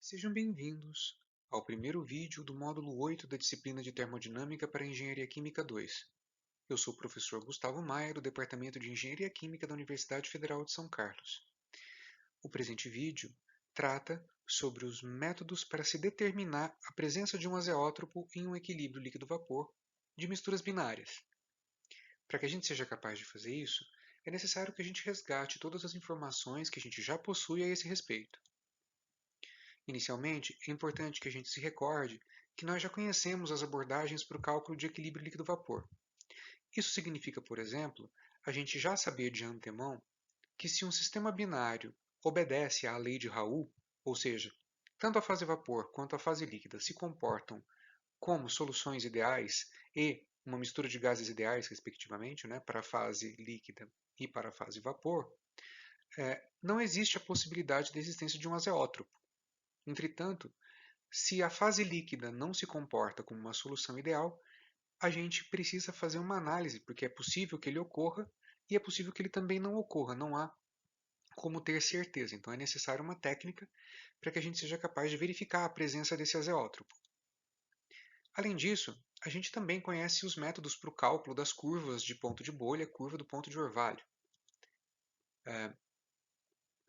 Sejam bem-vindos ao primeiro vídeo do módulo 8 da disciplina de Termodinâmica para Engenharia Química 2. Eu sou o professor Gustavo Maia, do Departamento de Engenharia Química da Universidade Federal de São Carlos. O presente vídeo trata sobre os métodos para se determinar a presença de um azeótropo em um equilíbrio líquido-vapor de misturas binárias. Para que a gente seja capaz de fazer isso, é necessário que a gente resgate todas as informações que a gente já possui a esse respeito. Inicialmente, é importante que a gente se recorde que nós já conhecemos as abordagens para o cálculo de equilíbrio líquido-vapor. Isso significa, por exemplo, a gente já saber de antemão que se um sistema binário obedece à lei de Raoult, ou seja, tanto a fase vapor quanto a fase líquida se comportam como soluções ideais e uma mistura de gases ideais, respectivamente, para a fase líquida e para a fase vapor, não existe a possibilidade da existência de um azeótropo. Entretanto, se a fase líquida não se comporta como uma solução ideal, a gente precisa fazer uma análise, porque é possível que ele ocorra e é possível que ele também não ocorra, não há como ter certeza. Então é necessária uma técnica para que a gente seja capaz de verificar a presença desse azeótropo. Além disso, a gente também conhece os métodos para o cálculo das curvas de ponto de bolha, curva do ponto de orvalho.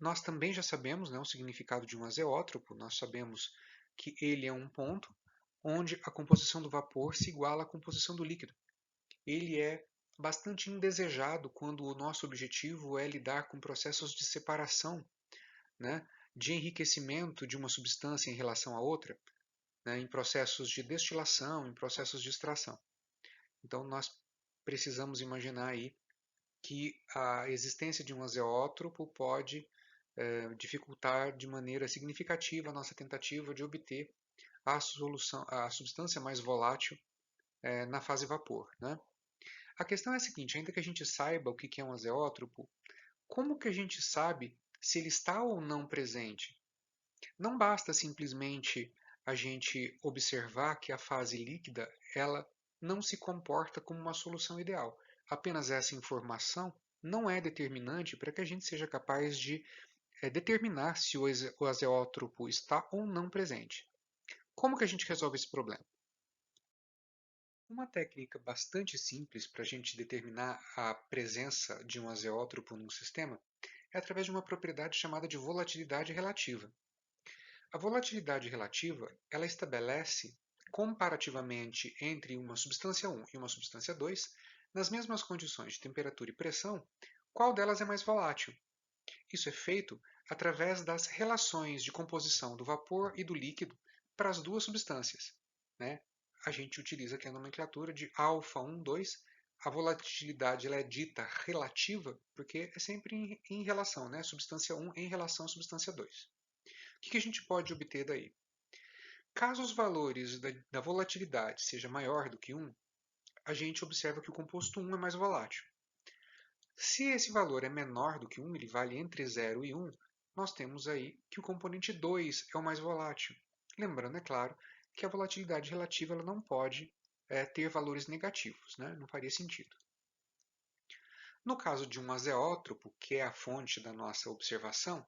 Nós também já sabemos o significado de um azeótropo, nós sabemos que ele é um ponto onde a composição do vapor se iguala à composição do líquido. Ele é bastante indesejado quando o nosso objetivo é lidar com processos de separação, de enriquecimento de uma substância em relação à outra, em processos de destilação, em processos de extração. Então, nós precisamos imaginar aí que a existência de um azeótropo pode dificultar de maneira significativa a nossa tentativa de obter a substância mais volátil na fase vapor. A questão é a seguinte, ainda que a gente saiba o que é um azeótropo, como que a gente sabe se ele está ou não presente? Não basta simplesmente a gente observar que a fase líquida ela não se comporta como uma solução ideal. Apenas essa informação não é determinante para que a gente seja capaz de determinar se o azeótropo está ou não presente. Como que a gente resolve esse problema? Uma técnica bastante simples para a gente determinar a presença de um azeótropo num sistema é através de uma propriedade chamada de volatilidade relativa. A volatilidade relativa ela estabelece comparativamente entre uma substância 1 e uma substância 2, nas mesmas condições de temperatura e pressão, qual delas é mais volátil. Isso é feito através das relações de composição do vapor e do líquido para as duas substâncias. A gente utiliza aqui a nomenclatura de alfa 1, 2. A volatilidade ela é dita relativa porque é sempre em relação, substância 1 em relação à substância 2. O que a gente pode obter daí? Caso os valores da volatilidade seja maior do que 1, a gente observa que o composto 1 é mais volátil. Se esse valor é menor do que 1, ele vale entre 0 e 1, nós temos aí que o componente 2 é o mais volátil. Lembrando, é claro, que a volatilidade relativa ela não pode ter valores negativos, não faria sentido. No caso de um azeótropo, que é a fonte da nossa observação,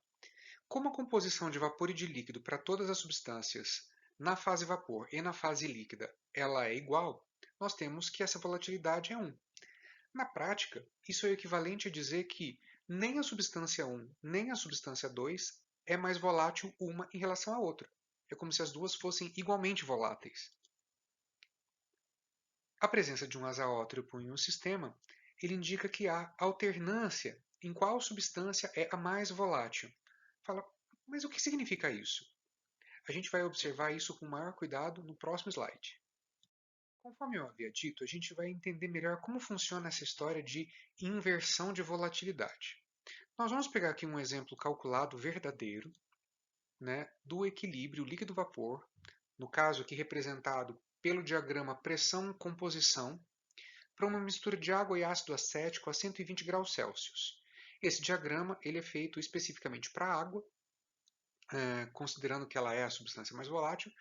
como a composição de vapor e de líquido para todas as substâncias na fase vapor e na fase líquida ela é igual, nós temos que essa volatilidade é 1. Na prática, isso é o equivalente a dizer que nem a substância 1 nem a substância 2 é mais volátil uma em relação à outra. É como se as duas fossem igualmente voláteis. A presença de um azeótropo em um sistema ele indica que há alternância em qual substância é a mais volátil. Fala, mas o que significa isso? A gente vai observar isso com maior cuidado no próximo slide. Conforme eu havia dito, a gente vai entender melhor como funciona essa história de inversão de volatilidade. Nós vamos pegar aqui um exemplo calculado verdadeiro do equilíbrio líquido-vapor, no caso aqui representado pelo diagrama pressão-composição, para uma mistura de água e ácido acético a 120 graus Celsius. Esse diagrama ele é feito especificamente para a água, considerando que ela é a substância mais volátil,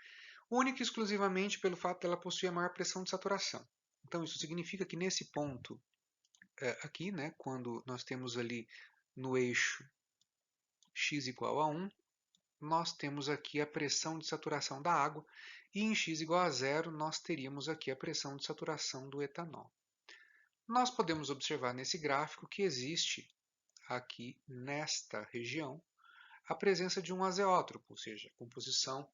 única e exclusivamente pelo fato dela possuir a maior pressão de saturação. Então, isso significa que nesse ponto aqui, quando nós temos ali no eixo x igual a 1, nós temos aqui a pressão de saturação da água, e em x igual a zero, nós teríamos aqui a pressão de saturação do etanol. Nós podemos observar nesse gráfico que existe aqui nesta região a presença de um azeótropo, ou seja, a composição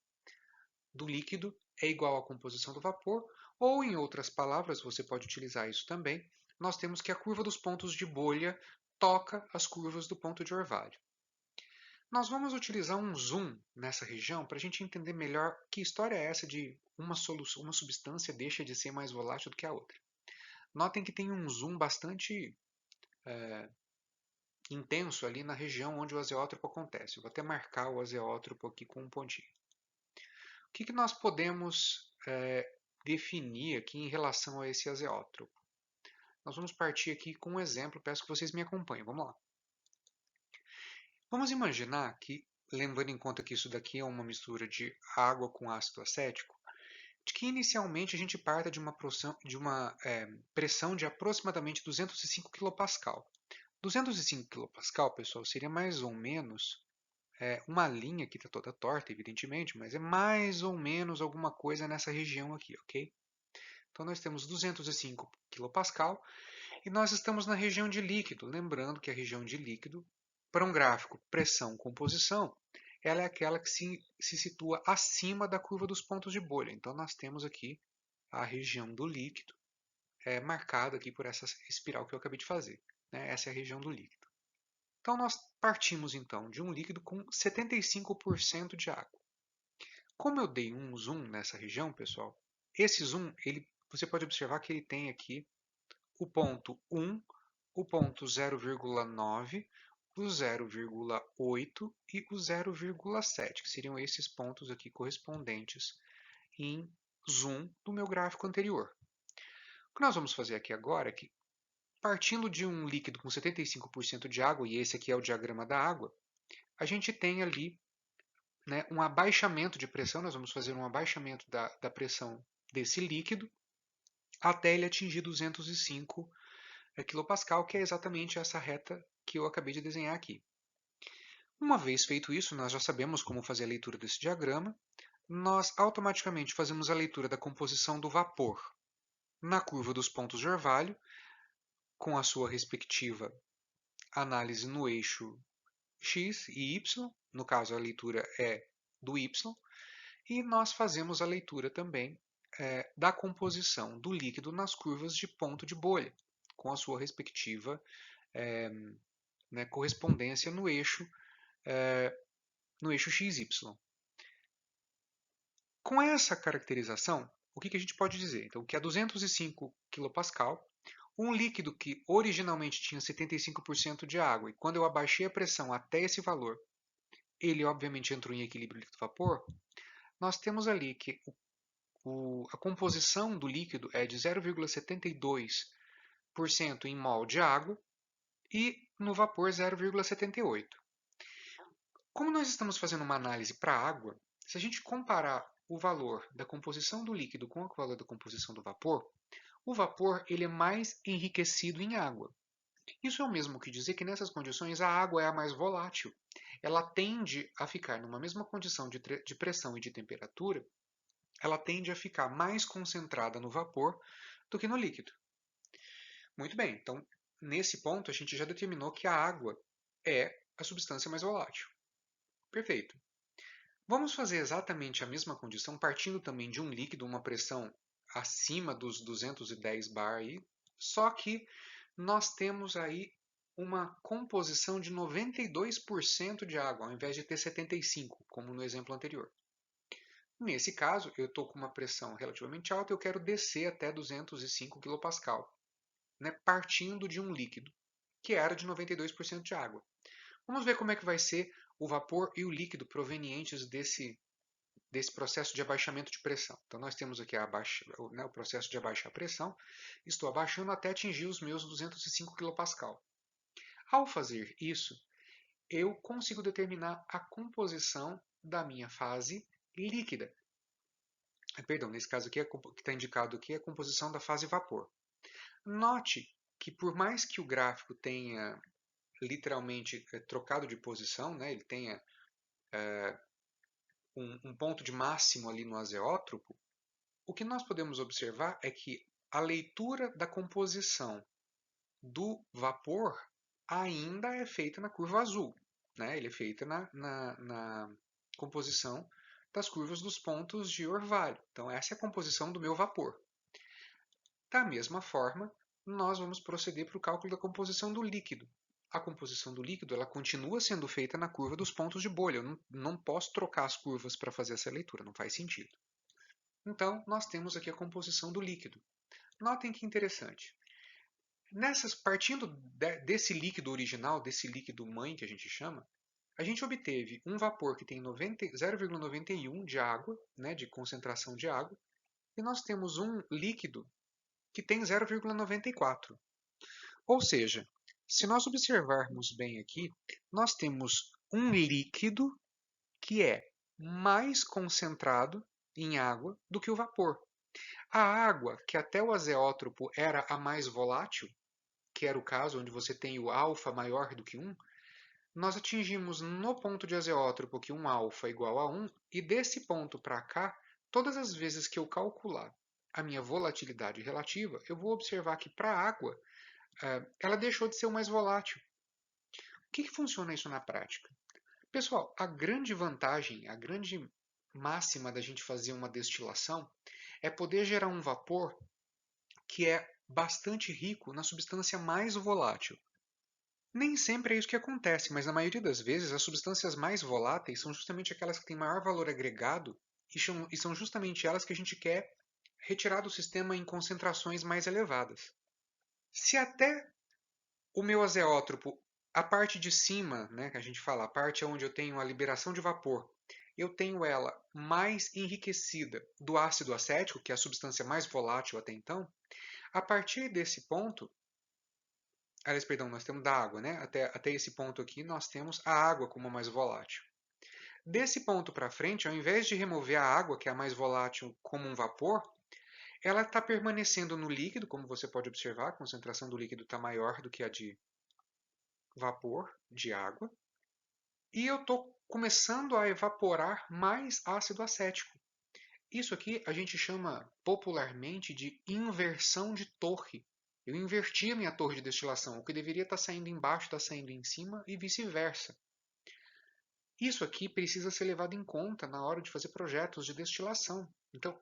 do líquido é igual à composição do vapor, ou em outras palavras, você pode utilizar isso também, nós temos que a curva dos pontos de bolha toca as curvas do ponto de orvalho. Nós vamos utilizar um zoom nessa região para a gente entender melhor que história é essa de uma substância deixa de ser mais volátil do que a outra. Notem que tem um zoom bastante intenso ali na região onde o azeótropo acontece. Eu vou até marcar o azeótropo aqui com um pontinho. O que nós podemos definir aqui em relação a esse azeótropo? Nós vamos partir aqui com um exemplo, peço que vocês me acompanhem. Vamos lá. Vamos imaginar que, levando em conta que isso daqui é uma mistura de água com ácido acético, de que inicialmente a gente parta de uma pressão de aproximadamente 205 kPa. 205 kPa, pessoal, seria mais ou menos uma linha que está toda torta, evidentemente, mas é mais ou menos alguma coisa nessa região aqui, ok? Então nós temos 205 kPa e nós estamos na região de líquido. Lembrando que a região de líquido, para um gráfico pressão-composição, ela é aquela que se situa acima da curva dos pontos de bolha. Então nós temos aqui a região do líquido marcada aqui por essa espiral que eu acabei de fazer. Né? Essa é a região do líquido. Então, nós partimos então de um líquido com 75% de água. Como eu dei um zoom nessa região, pessoal, esse zoom, você pode observar que ele tem aqui o ponto 1, o ponto 0,9, o 0,8 e o 0,7, que seriam esses pontos aqui correspondentes em zoom do meu gráfico anterior. O que nós vamos fazer aqui agora é que, partindo de um líquido com 75% de água, e esse aqui é o diagrama da água, a gente tem ali um abaixamento de pressão, nós vamos fazer um abaixamento da pressão desse líquido até ele atingir 205 kPa, que é exatamente essa reta que eu acabei de desenhar aqui. Uma vez feito isso, nós já sabemos como fazer a leitura desse diagrama, nós automaticamente fazemos a leitura da composição do vapor na curva dos pontos de orvalho, com a sua respectiva análise no eixo x e y, no caso a leitura é do y, e nós fazemos a leitura também da composição do líquido nas curvas de ponto de bolha, com a sua respectiva correspondência no eixo XY. Com essa caracterização, o que a gente pode dizer? Então, que a 205 kPa, um líquido que originalmente tinha 75% de água, e quando eu abaixei a pressão até esse valor, ele obviamente entrou em equilíbrio líquido-vapor, nós temos ali que a composição do líquido é de 0,72% em mol de água e no vapor 0,78%. Como nós estamos fazendo uma análise para a água, se a gente comparar o valor da composição do líquido com o valor da composição do vapor, o vapor ele é mais enriquecido em água. Isso é o mesmo que dizer que nessas condições a água é a mais volátil. Ela tende a ficar numa mesma condição de pressão e de temperatura, ela tende a ficar mais concentrada no vapor do que no líquido. Muito bem, então nesse ponto a gente já determinou que a água é a substância mais volátil. Perfeito. Vamos fazer exatamente a mesma condição partindo também de um líquido, uma pressão acima dos 210 bar aí, só que nós temos aí uma composição de 92% de água, ao invés de ter 75%, como no exemplo anterior. Nesse caso, eu estou com uma pressão relativamente alta, eu quero descer até 205 kPa, partindo de um líquido, que era de 92% de água. Vamos ver como é que vai ser o vapor e o líquido provenientes desse processo de abaixamento de pressão. Então, nós temos aqui o processo de abaixar a pressão. Estou abaixando até atingir os meus 205 kPa. Ao fazer isso, eu consigo determinar a composição da minha fase líquida. Perdão, nesse caso aqui, que está indicado aqui é a composição da fase vapor. Note que por mais que o gráfico tenha literalmente trocado de posição, ele tenha um ponto de máximo ali no azeótropo, o que nós podemos observar é que a leitura da composição do vapor ainda é feita na curva azul. Né? Ele é feito na composição das curvas dos pontos de orvalho. Então, essa é a composição do meu vapor. Da mesma forma, nós vamos proceder para o cálculo da composição do líquido. A composição do líquido ela continua sendo feita na curva dos pontos de bolha. Eu não posso trocar as curvas para fazer essa leitura, não faz sentido. Então, nós temos aqui a composição do líquido. Notem que interessante. Partindo desse líquido original, desse líquido mãe que a gente chama, a gente obteve um vapor que tem 0,91 de água, né, de concentração de água, e nós temos um líquido que tem 0,94. Ou seja, se nós observarmos bem aqui, nós temos um líquido que é mais concentrado em água do que o vapor. A água, que até o azeótropo era a mais volátil, que era o caso onde você tem o alfa maior do que 1, nós atingimos no ponto de azeótropo que um alfa é igual a 1, e desse ponto para cá, todas as vezes que eu calcular a minha volatilidade relativa, eu vou observar que para a água, ela deixou de ser o mais volátil. O que funciona isso na prática? Pessoal, a grande vantagem, a grande máxima da gente fazer uma destilação é poder gerar um vapor que é bastante rico na substância mais volátil. Nem sempre é isso que acontece, mas na maioria das vezes as substâncias mais voláteis são justamente aquelas que têm maior valor agregado e são justamente elas que a gente quer retirar do sistema em concentrações mais elevadas. Se até o meu azeótropo, a parte de cima, né, que a gente fala, a parte onde eu tenho a liberação de vapor, eu tenho ela mais enriquecida do ácido acético, que é a substância mais volátil até então, a partir desse ponto, aliás, perdão, nós temos da água, né? Até esse ponto aqui, nós temos a água como a mais volátil. Desse ponto para frente, ao invés de remover a água, que é a mais volátil, como um vapor, ela está permanecendo no líquido, como você pode observar, a concentração do líquido está maior do que a de vapor, de água, e eu estou começando a evaporar mais ácido acético. Isso aqui a gente chama popularmente de inversão de torre. Eu inverti a minha torre de destilação. O que deveria estar saindo embaixo está saindo em cima e vice-versa. Isso aqui precisa ser levado em conta na hora de fazer projetos de destilação. Então,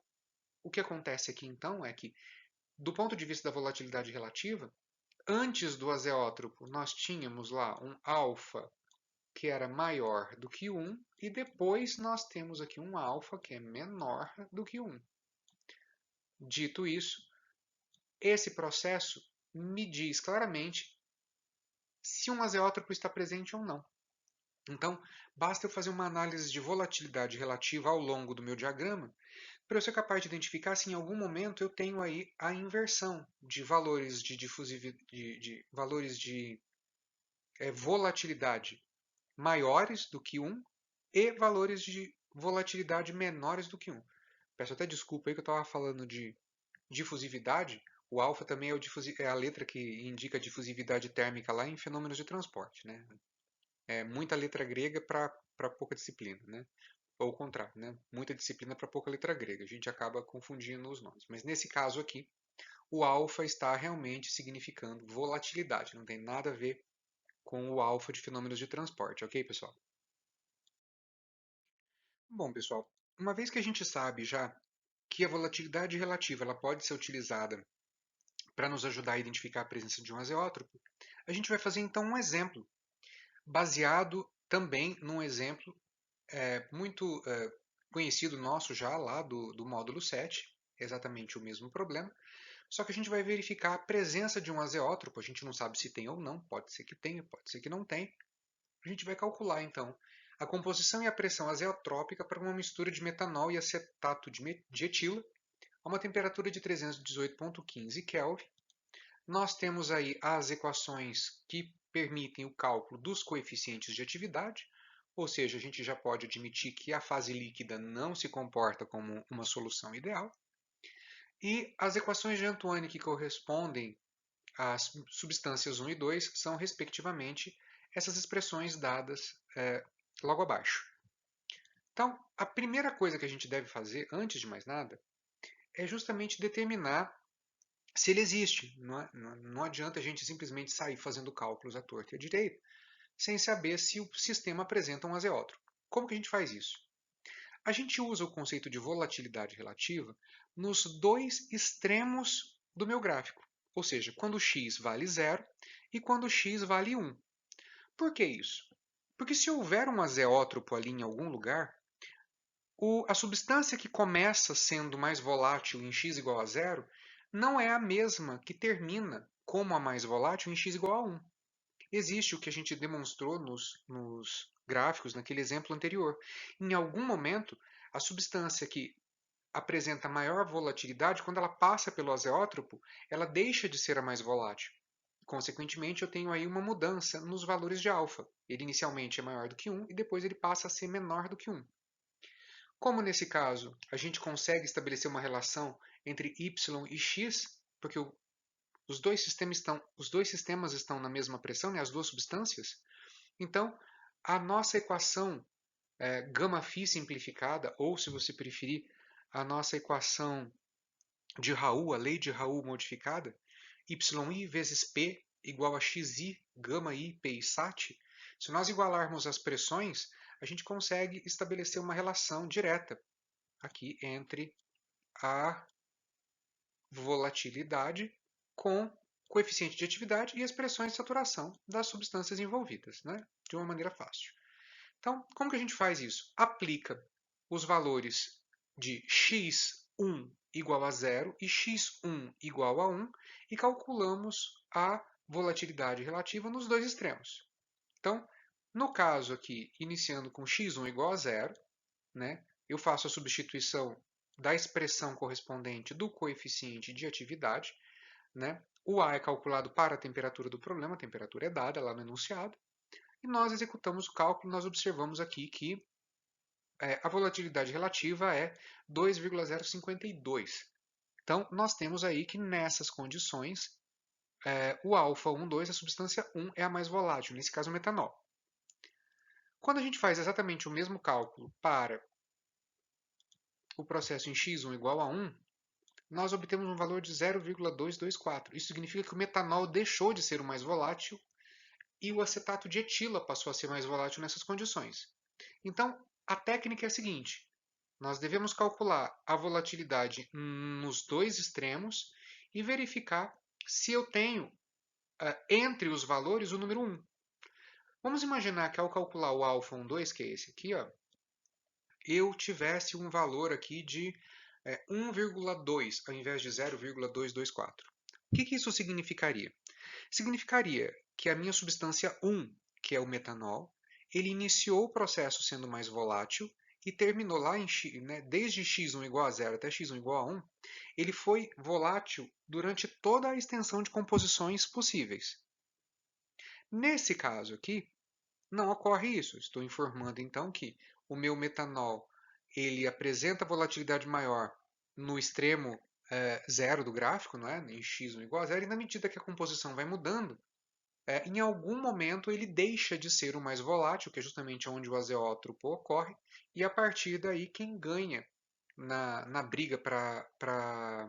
o que acontece aqui então é que, do ponto de vista da volatilidade relativa, antes do azeótropo nós tínhamos lá um alfa que era maior do que 1 e depois nós temos aqui um alfa que é menor do que 1. Dito isso, esse processo me diz claramente se um azeótropo está presente ou não. Então, basta eu fazer uma análise de volatilidade relativa ao longo do meu diagrama para eu ser capaz de identificar se em algum momento eu tenho aí a inversão de valores de valores de volatilidade maiores do que 1 e valores de volatilidade menores do que 1. Peço até desculpa aí que eu estava falando de difusividade. O alfa também é a letra que indica a difusividade térmica lá em fenômenos de transporte. Né? É muita letra grega para pouca disciplina. Né? Ou o contrário, né? Muita disciplina para pouca letra grega. A gente acaba confundindo os nomes. Mas nesse caso aqui, o alfa está realmente significando volatilidade. Não tem nada a ver com o alfa de fenômenos de transporte. Ok, pessoal? Bom, pessoal, uma vez que a gente sabe já que a volatilidade relativa ela pode ser utilizada para nos ajudar a identificar a presença de um azeótropo, a gente vai fazer então um exemplo, baseado também num exemplo muito conhecido nosso já lá do módulo 7, exatamente o mesmo problema, só que a gente vai verificar a presença de um azeótropo, a gente não sabe se tem ou não, pode ser que tenha, pode ser que não tenha. A gente vai calcular então a composição e a pressão azeotrópica para uma mistura de metanol e acetato de etila a uma temperatura de 318,15 Kelvin. Nós temos aí as equações que permitem o cálculo dos coeficientes de atividade, ou seja, a gente já pode admitir que a fase líquida não se comporta como uma solução ideal. E as equações de Antoine que correspondem às substâncias 1 e 2 são, respectivamente, essas expressões dadas logo abaixo. Então, a primeira coisa que a gente deve fazer, antes de mais nada, é justamente determinar se ele existe. Não adianta a gente simplesmente sair fazendo cálculos à torta e à direita, sem saber se o sistema apresenta um azeótropo. Como que a gente faz isso? A gente usa o conceito de volatilidade relativa nos dois extremos do meu gráfico, ou seja, quando x vale 0 e quando x vale 1. Por que isso? Porque se houver um azeótropo ali em algum lugar, a substância que começa sendo mais volátil em x igual a 0 não é a mesma que termina como a mais volátil em x igual a 1. Existe o que a gente demonstrou nos gráficos, naquele exemplo anterior. Em algum momento, a substância que apresenta maior volatilidade, quando ela passa pelo azeótropo, ela deixa de ser a mais volátil. Consequentemente, eu tenho aí uma mudança nos valores de alfa. Ele inicialmente é maior do que 1 e depois ele passa a ser menor do que 1. Como nesse caso a gente consegue estabelecer uma relação entre y e x, porque os dois sistemas estão na mesma pressão, né, as duas substâncias, então a nossa equação γ-φ simplificada, ou se você preferir, a nossa equação de Raoult, a lei de Raoult modificada, yi vezes p igual a xi, γi, p e sat, se nós igualarmos as pressões, a gente consegue estabelecer uma relação direta aqui entre a volatilidade com coeficiente de atividade e as pressões de saturação das substâncias envolvidas, né? De uma maneira fácil. Então, como que a gente faz isso? Aplica os valores de x1 igual a 0 e x1 igual a 1 e calculamos a volatilidade relativa nos dois extremos. Então, no caso aqui, iniciando com x1 igual a 0, né, eu faço a substituição da expressão correspondente do coeficiente de atividade. Né? O A é calculado para a temperatura do problema, a temperatura é dada lá no enunciado, e nós executamos o cálculo, nós observamos aqui que a volatilidade relativa é 2,052. Então, nós temos aí que nessas condições, o alfa 1, 2, a substância 1 é a mais volátil, nesse caso o metanol. Quando a gente faz exatamente o mesmo cálculo para o processo em x1 igual a 1, nós obtemos um valor de 0,224. Isso significa que o metanol deixou de ser o mais volátil e o acetato de etila passou a ser mais volátil nessas condições. Então, a técnica é a seguinte: nós devemos calcular a volatilidade nos dois extremos e verificar se eu tenho entre os valores o número 1. Vamos imaginar que ao calcular o alfa 12, que é esse aqui, ó, eu tivesse um valor aqui de 1,2 ao invés de 0,224. O que isso significaria? Significaria que a minha substância 1, que é o metanol, ele iniciou o processo sendo mais volátil e terminou lá em x, né, desde x1 igual a 0 até x1 igual a 1, ele foi volátil durante toda a extensão de composições possíveis. Nesse caso aqui, não ocorre isso. Estou informando então que o meu metanol ele apresenta volatilidade maior no extremo 0 do gráfico, não é? Em x1 igual a 0, e na medida que a composição vai mudando, em algum momento ele deixa de ser o mais volátil, que é justamente onde o azeótropo ocorre, e a partir daí quem ganha na briga para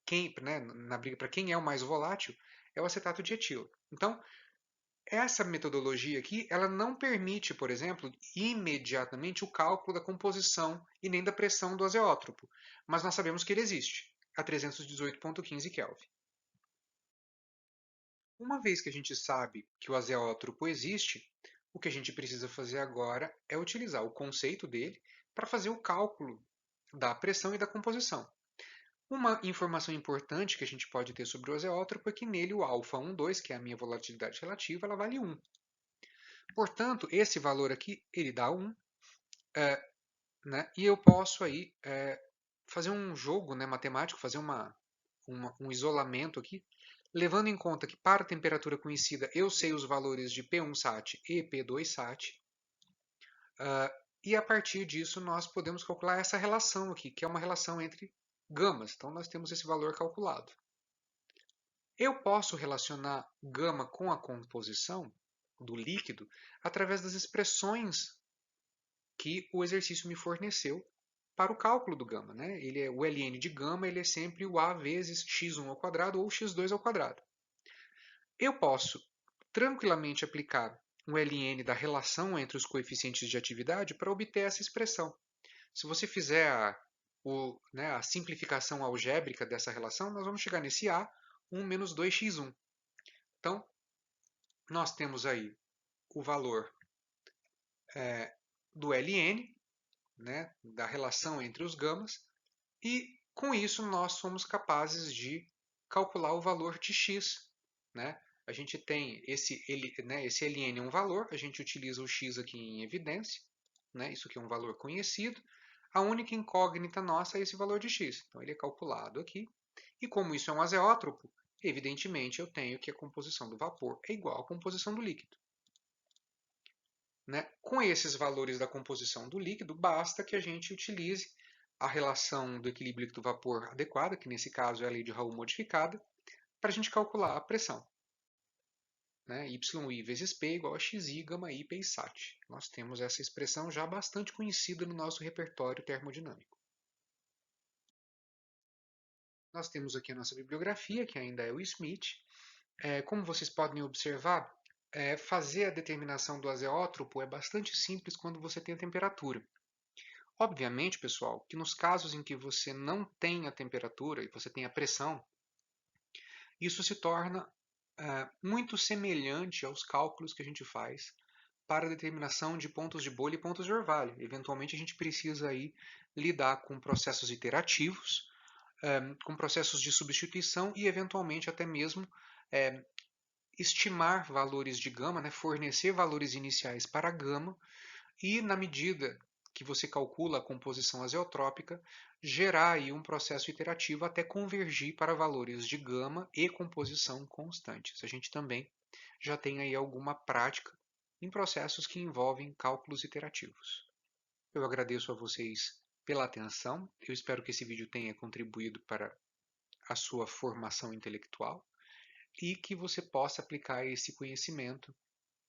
quem, né, na briga para quem é o mais volátil é o acetato de etilo. Então, essa metodologia aqui, ela não permite, por exemplo, imediatamente o cálculo da composição e nem da pressão do azeótropo, mas nós sabemos que ele existe, a 318,15 Kelvin. Uma vez que a gente sabe que o azeótropo existe, o que a gente precisa fazer agora é utilizar o conceito dele para fazer o cálculo da pressão e da composição. Uma informação importante que a gente pode ter sobre o azeótropo é que nele o alfa 12, que é a minha volatilidade relativa, ela vale 1. Portanto, esse valor aqui, ele dá 1, né? E eu posso aí fazer um jogo, né, matemático, fazer um isolamento aqui, levando em conta que para a temperatura conhecida eu sei os valores de P1 sat e P2 sat, e a partir disso nós podemos calcular essa relação aqui, que é uma relação entre gamas. Então nós temos esse valor calculado. Eu posso relacionar gama com a composição do líquido através das expressões que o exercício me forneceu para o cálculo do gama. Né? O ln de gama ele é sempre o a vezes x1 ao quadrado ou x2 ao quadrado. Eu posso tranquilamente aplicar um ln da relação entre os coeficientes de atividade para obter essa expressão. Se você fizer a simplificação algébrica dessa relação, nós vamos chegar nesse a, 1 menos 2x1. Então, nós temos aí o valor do ln, né, da relação entre os gamas, e com isso nós somos capazes de calcular o valor de x. Né? A gente tem esse ln é um valor, a gente utiliza o x aqui em evidência, né? Isso aqui é um valor conhecido. A única incógnita nossa é esse valor de x. Então ele é calculado aqui. E como isso é um azeótropo, evidentemente eu tenho que a composição do vapor é igual à composição do líquido. Né? Com esses valores da composição do líquido, basta que a gente utilize a relação do equilíbrio líquido-vapor adequada, que nesse caso é a lei de Raoult modificada, para a gente calcular a pressão. Né? YI vezes P igual a XI gama I P sat. Nós temos essa expressão já bastante conhecida no nosso repertório termodinâmico. Nós temos aqui a nossa bibliografia, que ainda é o Smith. Como vocês podem observar, fazer a determinação do azeótropo é bastante simples quando você tem a temperatura. Obviamente, pessoal, que nos casos em que você não tem a temperatura e você tem a pressão, isso se torna muito semelhante aos cálculos que a gente faz para a determinação de pontos de bolha e pontos de orvalho. Eventualmente, a gente precisa aí lidar com processos iterativos, com processos de substituição e, eventualmente, até mesmo estimar valores de gama, né, fornecer valores iniciais para a gama e, na medida que você calcula a composição azeotrópica, gerar aí um processo iterativo até convergir para valores de gama e composição constantes. A gente também já tem aí alguma prática em processos que envolvem cálculos iterativos. Eu agradeço a vocês pela atenção. Eu espero que esse vídeo tenha contribuído para a sua formação intelectual e que você possa aplicar esse conhecimento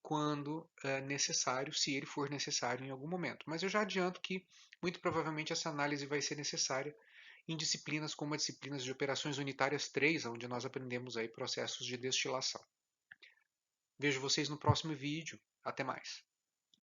quando necessário, se ele for necessário em algum momento. Mas eu já adianto que, muito provavelmente, essa análise vai ser necessária em disciplinas como as disciplinas de operações unitárias 3, onde nós aprendemos aí processos de destilação. Vejo vocês no próximo vídeo. Até mais.